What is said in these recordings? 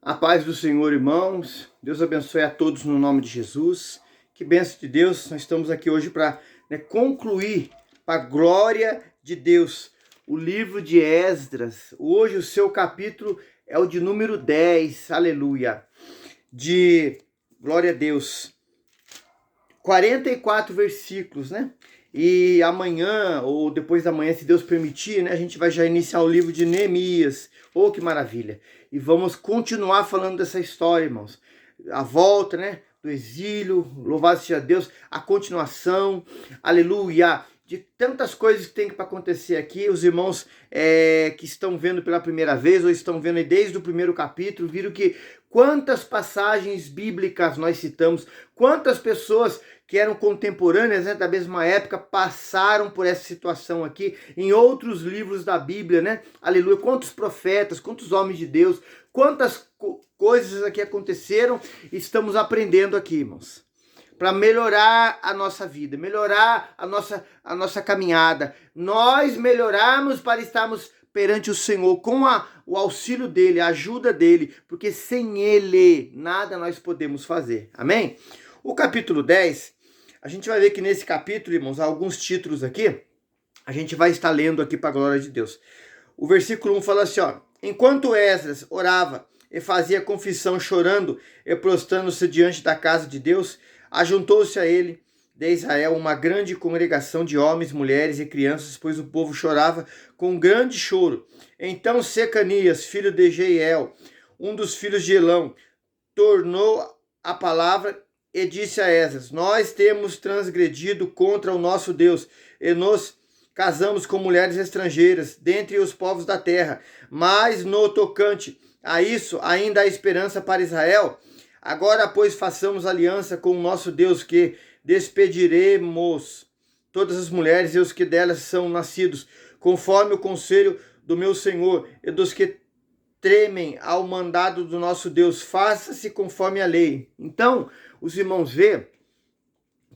A paz do Senhor, irmãos. Deus abençoe a todos no nome de Jesus. Que bênção de Deus. Nós estamos aqui hoje para concluir, para a glória de Deus, o livro de Esdras. Hoje o seu capítulo é o de número 10. Aleluia. De glória a Deus. 44 versículos, né? E amanhã, ou depois da manhã, se Deus permitir, né, a gente vai já iniciar o livro de Neemias. Oh, que maravilha! E vamos continuar falando dessa história, irmãos. A volta, né, do exílio, louvado seja Deus, a continuação, aleluia! De tantas coisas que tem para acontecer aqui. Os irmãos que estão vendo pela primeira vez, ou estão vendo desde o primeiro capítulo, viram que quantas passagens bíblicas nós citamos, quantas pessoas que eram contemporâneas, né, da mesma época, passaram por essa situação aqui, em outros livros da Bíblia, né? Aleluia! Quantos profetas, quantos homens de Deus, quantas coisas aqui aconteceram, estamos aprendendo aqui, irmãos. Para melhorar a nossa vida, melhorar a nossa caminhada. Nós melhorarmos para estarmos perante o Senhor, com o auxílio dele, a ajuda dele, porque sem ele nada nós podemos fazer. Amém? O capítulo 10, a gente vai ver que nesse capítulo, irmãos, há alguns títulos aqui, a gente vai estar lendo aqui para a glória de Deus. O versículo 1 fala assim, ó: enquanto Esdras orava e fazia confissão chorando e prostrando-se diante da casa de Deus, ajuntou-se a ele de Israel uma grande congregação de homens, mulheres e crianças, pois o povo chorava com um grande choro. Então Secanias, filho de Jeiel, um dos filhos de Elão, tornou a palavra e disse a Esdras: nós temos transgredido contra o nosso Deus e nos casamos com mulheres estrangeiras dentre os povos da terra, mas no tocante a isso ainda há esperança para Israel. Agora, pois, façamos aliança com o nosso Deus, que despediremos todas as mulheres e os que delas são nascidos, conforme o conselho do meu Senhor e dos que tremem ao mandado do nosso Deus. Faça-se conforme a lei. Então, os irmãos vê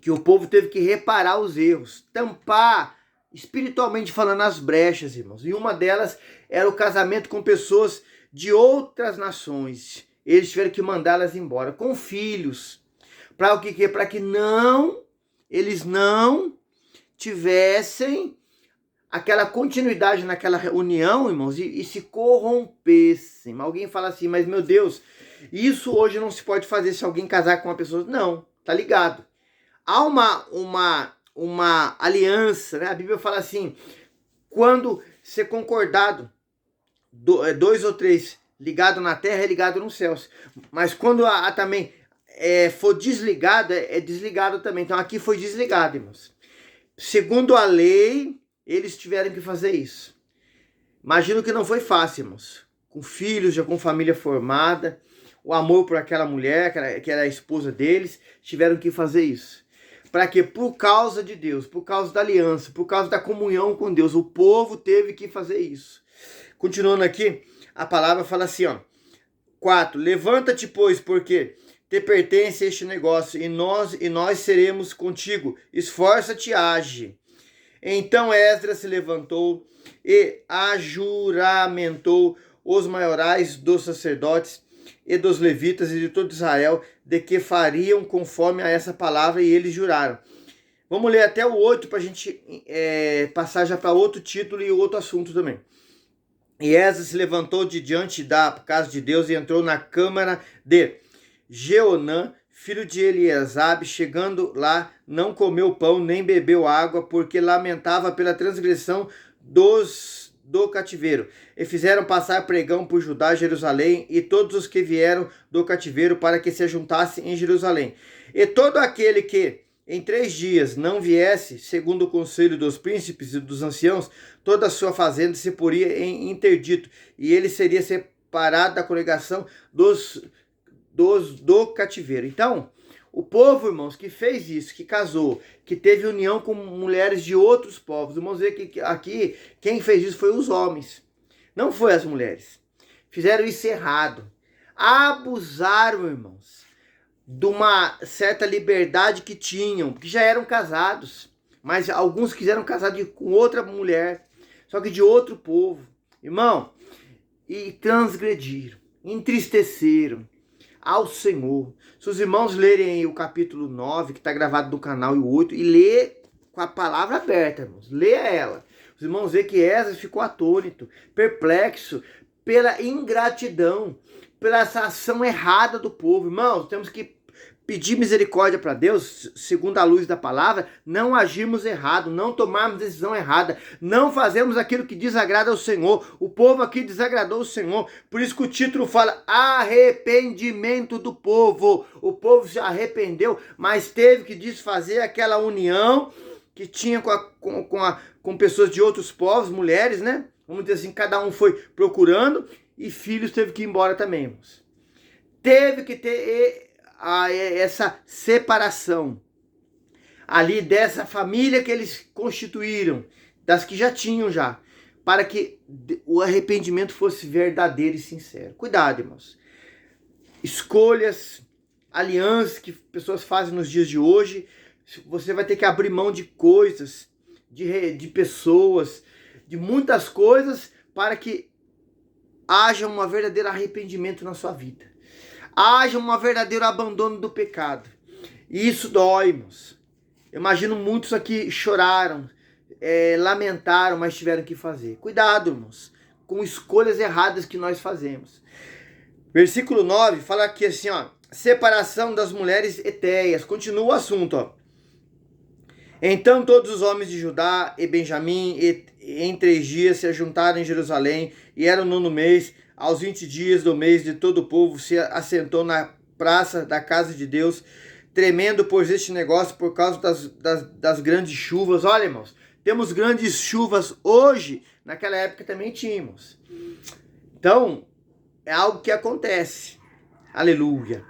que o povo teve que reparar os erros, tampar, espiritualmente falando, as brechas, irmãos. E uma delas era o casamento com pessoas de outras nações. Eles tiveram que mandá-las embora com filhos, para o que? Para que eles não tivessem aquela continuidade naquela união, irmãos, e se corrompessem. Alguém fala assim: mas meu Deus, isso hoje não se pode fazer se alguém casar com uma pessoa. Não, tá ligado? Há uma aliança, né? A Bíblia fala assim: quando ser concordado, dois ou três ligado na terra é ligado nos céus. Mas quando também for desligado, é desligado também. Então aqui foi desligado, irmãos. Segundo a lei, eles tiveram que fazer isso. Imagino que não foi fácil, irmãos. Com filhos, já com família formada, o amor por aquela mulher, que era a esposa deles, tiveram que fazer isso. Para quê? Por causa de Deus, por causa da aliança, por causa da comunhão com Deus. O povo teve que fazer isso. Continuando aqui, a palavra fala assim, ó: 4. Levanta-te, pois, porque te pertence este negócio, e nós seremos contigo. Esforça-te, age. Então Esdras se levantou e ajuramentou os maiorais dos sacerdotes e dos levitas e de todo Israel, de que fariam conforme a essa palavra, e eles juraram. Vamos ler até o 8 para a gente passar já para outro título e outro assunto também. E Esdras se levantou de diante da casa de Deus e entrou na câmara de Jeonã, filho de Eliasabe. Chegando lá, não comeu pão nem bebeu água, porque lamentava pela transgressão do cativeiro. E fizeram passar pregão por Judá, Jerusalém, e todos os que vieram do cativeiro, para que se juntassem em Jerusalém. E todo aquele que em 3 dias não viesse, segundo o conselho dos príncipes e dos anciãos, toda a sua fazenda se poria em interdito, e ele seria separado da congregação do cativeiro. Então, o povo, irmãos, que fez isso, que casou, que teve união com mulheres de outros povos, vamos ver que aqui quem fez isso foi os homens, não foi as mulheres. Fizeram isso errado, abusaram, irmãos, de uma certa liberdade que tinham, porque já eram casados, mas alguns quiseram casar com outra mulher, só que de outro povo, irmão, e transgrediram. entristeceram ao Senhor. Se os irmãos lerem o capítulo 9, que está gravado no canal, e o 8, e lê com a palavra aberta, irmãos, leia ela. Os irmãos veem que Esdras ficou atônito, perplexo, pela ingratidão, pela essa ação errada do povo. Irmãos, temos que pedir misericórdia para Deus, segundo a luz da palavra, não agirmos errado, não tomarmos decisão errada, não fazemos aquilo que desagrada ao Senhor. O povo aqui desagradou o Senhor, por isso que o título fala arrependimento do povo. O povo se arrependeu, mas teve que desfazer aquela união que tinha com pessoas de outros povos, mulheres, né? Vamos dizer assim, cada um foi procurando, e filhos teve que ir embora também, irmãos. Teve que ter essa separação ali dessa família que eles constituíram, das que já tinham já, para que o arrependimento fosse verdadeiro e sincero. Cuidado, irmãos. Escolhas, alianças que pessoas fazem nos dias de hoje, você vai ter que abrir mão de coisas, de pessoas, de muitas coisas, para que haja um verdadeiro arrependimento na sua vida. Haja um verdadeiro abandono do pecado. E isso dói, irmãos. Eu imagino muitos aqui choraram, lamentaram, mas tiveram que fazer. Cuidado, irmãos, com escolhas erradas que nós fazemos. Versículo 9 fala aqui assim, ó, separação das mulheres etéias. Continua o assunto, ó. Então todos os homens de Judá e Benjamim em 3 dias se ajuntaram em Jerusalém, e era o 9º mês. Aos 20 dias do mês, de todo o povo se assentou na praça da casa de Deus, tremendo por este negócio, por causa das grandes chuvas. Olha, irmãos, temos grandes chuvas hoje, naquela época também tínhamos. Então, é algo que acontece. Aleluia.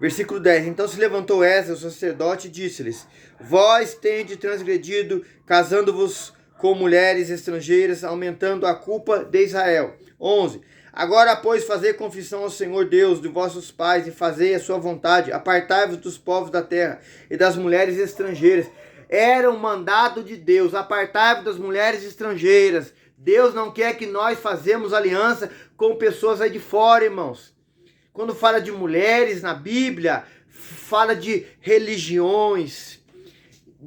Versículo 10. Então se levantou Esdras, o sacerdote, e disse-lhes: vós tendes transgredido, casando-vos com mulheres estrangeiras, aumentando a culpa de Israel. 11. Agora, pois, fazei confissão ao Senhor Deus de vossos pais, e fazei a sua vontade, apartai-vos dos povos da terra e das mulheres estrangeiras. Era um mandado de Deus, apartai-vos das mulheres estrangeiras. Deus não quer que nós fazemos aliança com pessoas aí de fora, irmãos. Quando fala de mulheres na Bíblia, fala de religiões,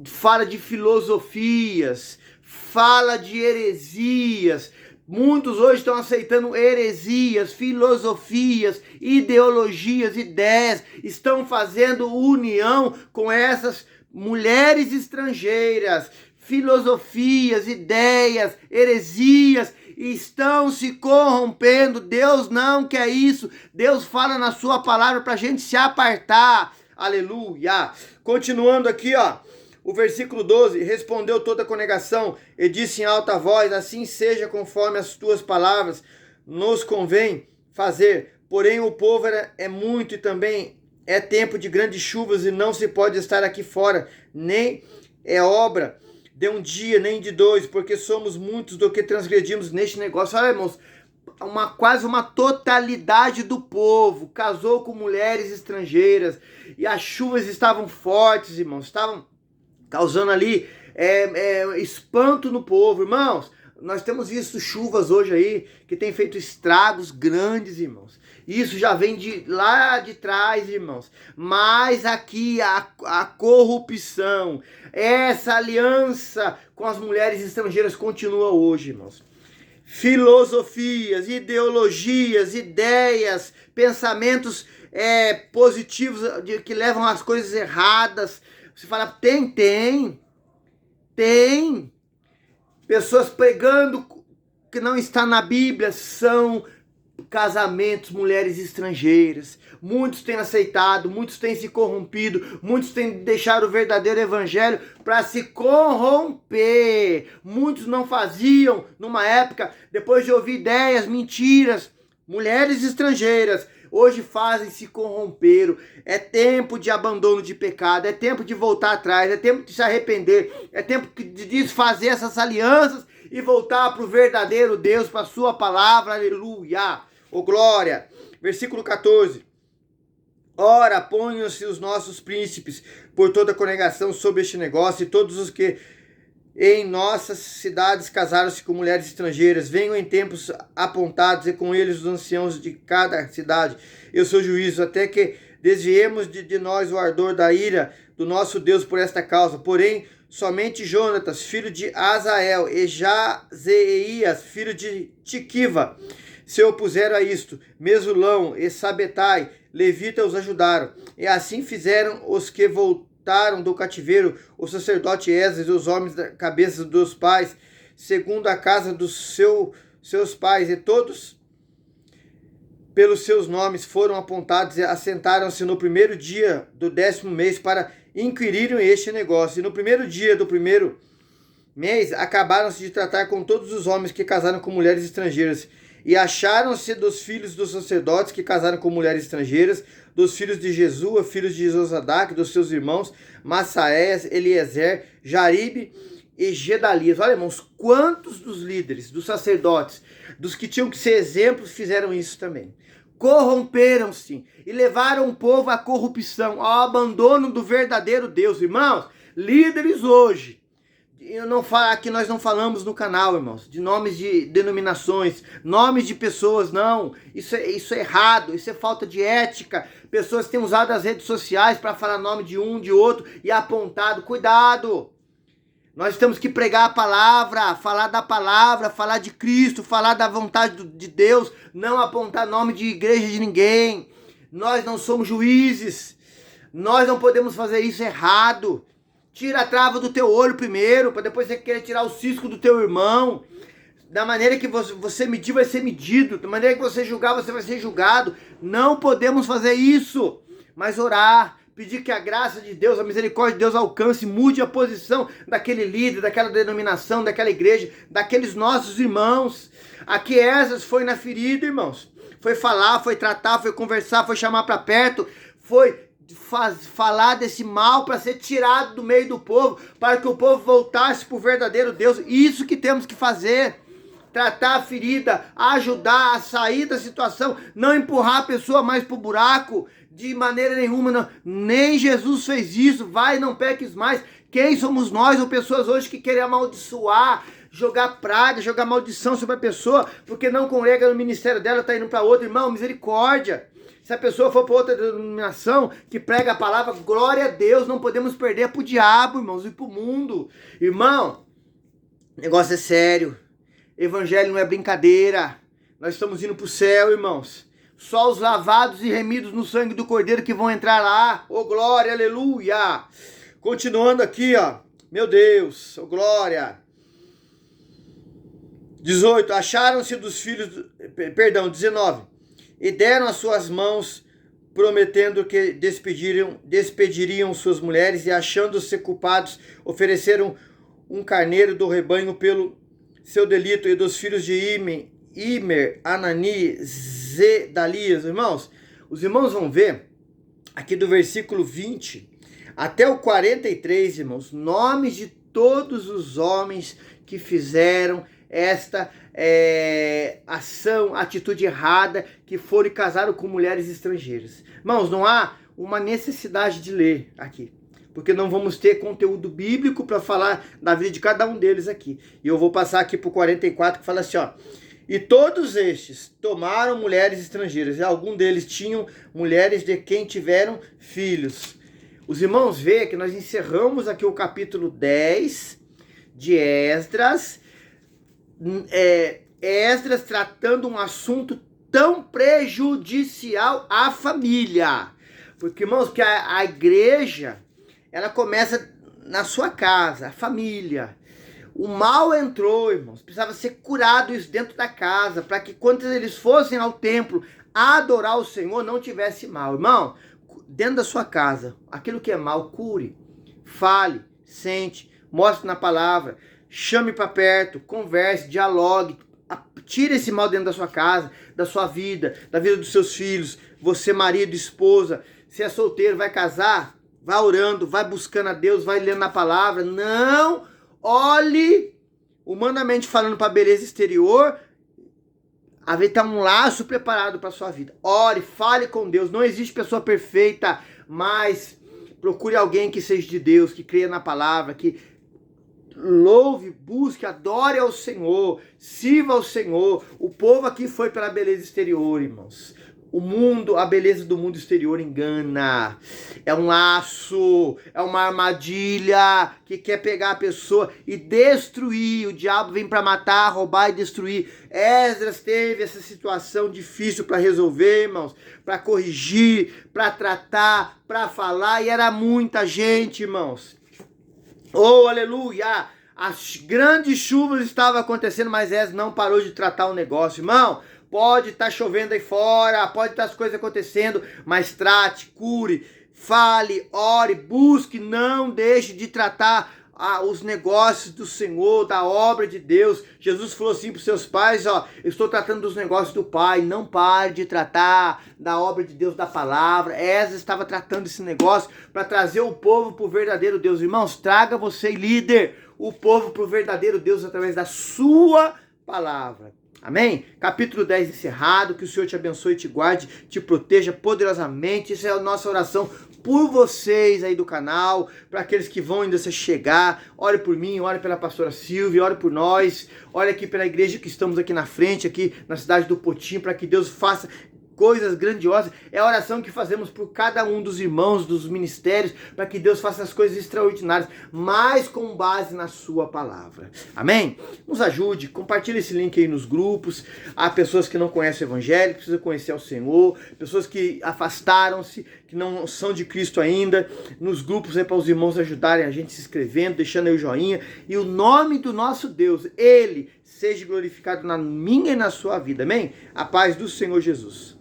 fala de filosofias, fala de heresias. Muitos hoje estão aceitando heresias, filosofias, ideologias, ideias, estão fazendo união com essas mulheres estrangeiras, filosofias, ideias, heresias, estão se corrompendo. Deus não quer isso. Deus fala na sua palavra para a gente se apartar. Aleluia. Continuando aqui, ó. O versículo 12, respondeu toda a congregação e disse em alta voz: assim seja conforme as tuas palavras nos convém fazer. Porém o povo é muito, e também é tempo de grandes chuvas, e não se pode estar aqui fora, nem é obra de um dia, nem de 2, porque somos muitos do que transgredimos neste negócio. Olha, irmãos, quase uma totalidade do povo casou com mulheres estrangeiras, e as chuvas estavam fortes, irmãos, estavam causando ali espanto no povo. Irmãos, nós temos visto chuvas hoje aí que tem feito estragos grandes, irmãos. Isso já vem de lá de trás, irmãos. Mas aqui a corrupção, essa aliança com as mulheres estrangeiras continua hoje, irmãos. Filosofias, ideologias, ideias, pensamentos positivos que levam às coisas erradas. Você fala, tem pessoas pregando que não está na Bíblia, são casamentos, mulheres estrangeiras. Muitos têm aceitado, muitos têm se corrompido, muitos têm deixado o verdadeiro evangelho para se corromper. Muitos não faziam numa época, depois de ouvir ideias, mentiras, mulheres estrangeiras, hoje fazem, se corromperam. É tempo de abandono de pecado, é tempo de voltar atrás, é tempo de se arrepender, é tempo de desfazer essas alianças e voltar para o verdadeiro Deus, para a sua palavra. Aleluia, ô glória. Versículo 14. Ora, ponham-se os nossos príncipes por toda a congregação sobre este negócio, e todos os que em nossas cidades casaram-se com mulheres estrangeiras. Venham em tempos apontados e com eles os anciãos de cada cidade. Eu sou juízo, até que desviemos de nós o ardor da ira do nosso Deus por esta causa. Porém, somente Jonatas, filho de Azael, e Jazeias, filho de Tiquiva, se opuseram a isto. Mesulão e Sabetai, levita, os ajudaram. E assim fizeram os que voltaram do cativeiro, o sacerdote Esdras e os homens da cabeça dos pais, segundo a casa dos seus pais, e todos pelos seus nomes foram apontados e assentaram-se no primeiro dia do 10º mês para inquirirem este negócio. E no primeiro dia do primeiro mês acabaram-se de tratar com todos os homens que casaram com mulheres estrangeiras. E acharam-se dos filhos dos sacerdotes que casaram com mulheres estrangeiras, dos filhos de Jesua, filhos de Josadac, dos seus irmãos Massaés, Eliezer, Jaribe e Gedalias. Olha, irmãos, quantos dos líderes, dos sacerdotes, dos que tinham que ser exemplos, fizeram isso também. Corromperam-se e levaram o povo à corrupção, ao abandono do verdadeiro Deus. Irmãos, líderes hoje, aqui nós não falamos no canal, irmãos, de nomes de denominações, nomes de pessoas, não. Isso é errado, isso é falta de ética. Pessoas têm usado as redes sociais para falar nome de um, de outro e apontado. Cuidado! Nós temos que pregar a palavra, falar da palavra, falar de Cristo, falar da vontade de Deus, não apontar nome de igreja de ninguém. Nós não somos juízes, nós não podemos fazer isso errado. Tira a trava do teu olho primeiro, para depois você querer tirar o cisco do teu irmão. Da maneira que você medir, vai ser medido. Da maneira que você julgar, você vai ser julgado. Não podemos fazer isso, mas orar. Pedir que a graça de Deus, a misericórdia de Deus alcance, mude a posição daquele líder, daquela denominação, daquela igreja, daqueles nossos irmãos. Aqui Esdras foi na ferida, irmãos. Foi falar, foi tratar, foi conversar, foi chamar para perto, foi falar desse mal para ser tirado do meio do povo, para que o povo voltasse para o verdadeiro Deus. Isso que temos que fazer. Tratar a ferida, ajudar a sair da situação, não empurrar a pessoa mais pro buraco, de maneira nenhuma, não. Nem Jesus fez isso. Vai, não peques mais. Quem somos nós ou pessoas hoje que querem amaldiçoar, jogar praga, jogar maldição sobre a pessoa, porque não congrega no ministério dela, tá indo para outra? Irmão, misericórdia. Se a pessoa for para outra denominação que prega a palavra, glória a Deus, não podemos perder para o diabo, irmãos, e para o mundo. Irmão, o negócio é sério. Evangelho não é brincadeira. Nós estamos indo para o céu, irmãos. Só os lavados e remidos no sangue do Cordeiro que vão entrar lá. Ô, glória, aleluia. Continuando aqui, ó. Meu Deus, ô, glória. 18. Acharam-se dos filhos... Perdão, 19. E deram as suas mãos, prometendo que despediriam suas mulheres, e achando-se culpados, ofereceram um carneiro do rebanho pelo seu delito, e dos filhos de Imer, Anani, Zedalias. Irmãos, os irmãos vão ver, aqui do versículo 20 até o 43, irmãos, nomes de todos os homens que fizeram esta ação, atitude errada, que foram e casaram com mulheres estrangeiras. Irmãos, não há uma necessidade de ler aqui, porque não vamos ter conteúdo bíblico para falar da vida de cada um deles aqui. E eu vou passar aqui para o 44, que fala assim, ó. E todos estes tomaram mulheres estrangeiras, e alguns deles tinham mulheres de quem tiveram filhos. Os irmãos veem que nós encerramos aqui o capítulo 10 de Esdras, Esdras tratando um assunto tão prejudicial à família. Porque, irmãos, que a igreja, ela começa na sua casa, a família. O mal entrou, irmãos, precisava ser curado isso dentro da casa, para que quando eles fossem ao templo adorar o Senhor, não tivesse mal. Irmão, dentro da sua casa, aquilo que é mal, cure, fale, sente, mostre na palavra, chame para perto, converse, dialogue, tire esse mal dentro da sua casa, da sua vida, da vida dos seus filhos. Você, marido, esposa, se é solteiro, vai casar, vai orando, vai buscando a Deus, vai lendo a palavra. Não olhe humanamente falando para a beleza exterior, haver tá um laço preparado para a sua vida. Ore, fale com Deus. Não existe pessoa perfeita, mas procure alguém que seja de Deus, que creia na palavra, que louve, busque, adore ao Senhor, sirva ao Senhor. O povo aqui foi pela beleza exterior, irmãos. O mundo, a beleza do mundo exterior engana. É um laço, é uma armadilha que quer pegar a pessoa e destruir. O diabo vem para matar, roubar e destruir. Esdras teve essa situação difícil para resolver, irmãos, para corrigir, para tratar, para falar, e era muita gente, irmãos. Oh, aleluia! As grandes chuvas estavam acontecendo, mas Esdras não parou de tratar o negócio, irmão. Pode estar chovendo aí fora, pode estar as coisas acontecendo, mas trate, cure, fale, ore, busque, não deixe de tratar os negócios do Senhor, da obra de Deus. Jesus falou assim para os seus pais, ó, eu estou tratando dos negócios do Pai, não pare de tratar da obra de Deus, da palavra. Esdras estava tratando esse negócio para trazer o povo para o verdadeiro Deus. Irmãos, traga você, líder, o povo para o verdadeiro Deus através da sua palavra. Amém? Capítulo 10 encerrado, que o Senhor te abençoe, te guarde, te proteja poderosamente. Essa é a nossa oração por vocês aí do canal, para aqueles que vão ainda se chegar. Ore por mim, ore pela pastora Silvia, ore por nós, ore aqui pela igreja que estamos aqui na frente, aqui na cidade do Potim, para que Deus faça coisas grandiosas. É a oração que fazemos por cada um dos irmãos, dos ministérios, para que Deus faça as coisas extraordinárias, mas com base na sua palavra. Amém? Nos ajude, compartilhe esse link aí nos grupos. Há pessoas que não conhecem o evangelho, que precisam conhecer o Senhor, pessoas que afastaram-se, que não são de Cristo ainda. Nos grupos é para os irmãos ajudarem a gente se inscrevendo, deixando aí o joinha. E o nome do nosso Deus, Ele seja glorificado na minha e na sua vida. Amém? A paz do Senhor Jesus.